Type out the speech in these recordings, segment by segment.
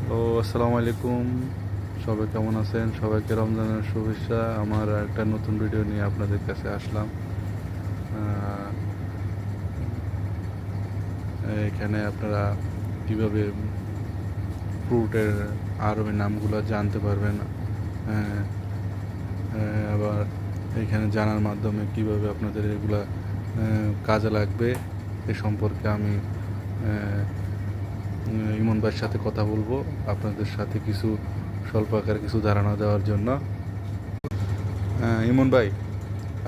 আসসালামু আলাইকুম। সবাই কেমন আছেন? সবাইকে রমজানের শুভেচ্ছা। আমার একটা নতুন ভিডিও নিয়ে আপনাদের কাছে আসলাম। আহ, এখানে আপনারা কিভাবে ফ্রুটের আরবি নামগুলো জানতে পারবেন। আহ, আবার এখানে জানার মাধ্যমে কিভাবে আপনাদের এগুলা কাজে লাগবে এ সম্পর্কে আমি ইমন ভাইয়ের সাথে কথা বলবো, আপনাদের সাথে কিছু স্বল্প আকারে কিছু ধারণা দেওয়ার জন্য। ইমন ভাই,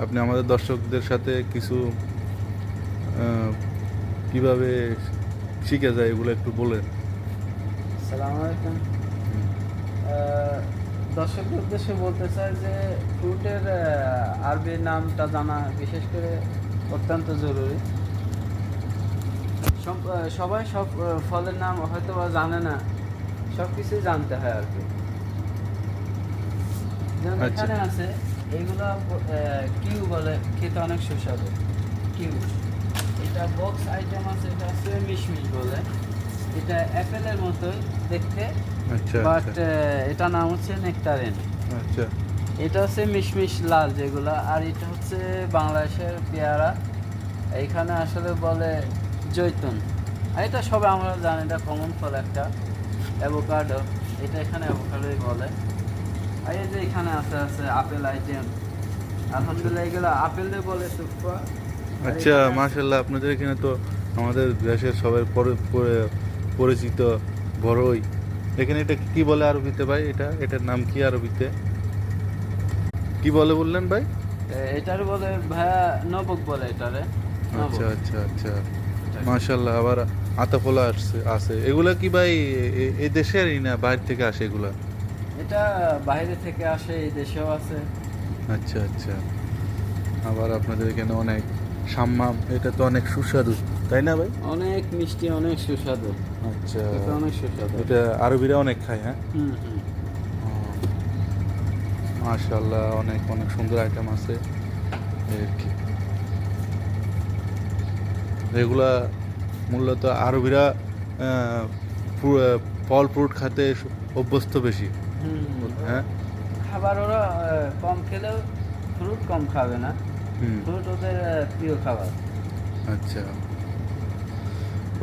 আপনি আমাদের দর্শকদের সাথে কিছু কিভাবে শিখে যায় এগুলো একটু বলেন। সালাম আলাইকুম। দর্শকদের উদ্দেশ্যে বলতে চাই যে ফ্রুটের আরবি নামটা জানা বিশেষ করে অত্যন্ত জরুরি। সবাই সব ফলের নাম হয়তো বা জানে না, সব কিছুই জানতে হয় আর কি। যেমন আচ্ছা এখানে আছে এইগুলো কিউ বলে, খেতে অনেক সুস্বাদু। কিউ, এটা বক্স আইটেম আছে, এটা আছে মিশমিশ বলে, এটা অ্যাপেলের মতোই দেখতে, আচ্ছা বাট আচ্ছা এটা নাম হচ্ছে নেকটারিন। আচ্ছা এটা হচ্ছে মিশমিশ লাল যেগুলা, আর এটা হচ্ছে বাংলাদেশের পেয়ারা, এইখানে আসলে বলে জৈতুন। আর এটা সবাই আমরা জানি, এটা কমন ফল একটা, অ্যাভোকাডো, এটা এখানে অ্যাভোকাডোই বলে। আর এই যে এখানে আছে আছে আপেল আইটেম, আলহামদুলিল্লাহ এগুলো আপেলে বলে সুফা। আচ্ছা, মাশাল্লাহ, আপনাদের এখানে তো আমাদের দেশের সবাই পরিচিত বড়ই। এখানে এটা কি বলে আরবিতে ভাই? এটার নাম কি আরবিতে? কি বলে বললেন ভাই? এটার বলে ভাইয়া নবক বলে এটারে, আচ্ছা নবক। আচ্ছা আচ্ছা, মাশাল্লাহ। আবার আতাফলা আছে এগুলা কি ভাই এই দেশেরই না বাইরে থেকে আসে এগুলা? এটা বাইরে থেকে আসে, এই দেশেও আছে। আচ্ছা আচ্ছা। আবার আপনাদের এখানে অনেক সাম্মাম, এটা তো অনেক সুস্বাদু, তাই না ভাই? অনেক মিষ্টি, অনেক সুস্বাদু, আচ্ছা, এটা অনেক সুস্বাদু। এটা আরবিরা অনেক খায়, হ্যাঁ? হুম হুম। মাশাল্লাহ, অনেক অনেক সুন্দর আইটেম আছে এই আর কি। এগুলা মূলত আরবিরা ফল ফ্রুট খাতে অভ্যস্ত বেশি, হ্যাঁ। খাবার ওরা কম খেলেও ফ্রুট কম খাবে না, হুম। ফ্রুট ওদের প্রিয় খাবার। আচ্ছা,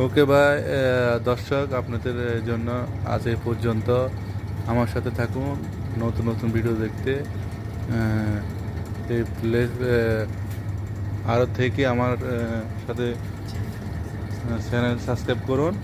ওকে ভাই। দর্শক, আপনাদের জন্য আজ এই পর্যন্ত। আমার সাথে থাকুন নতুন নতুন ভিডিও দেখতে। এই প্লেস আরও থেকে আমার সাথে চ্যানেল সাবস্ক্রাইব করুন।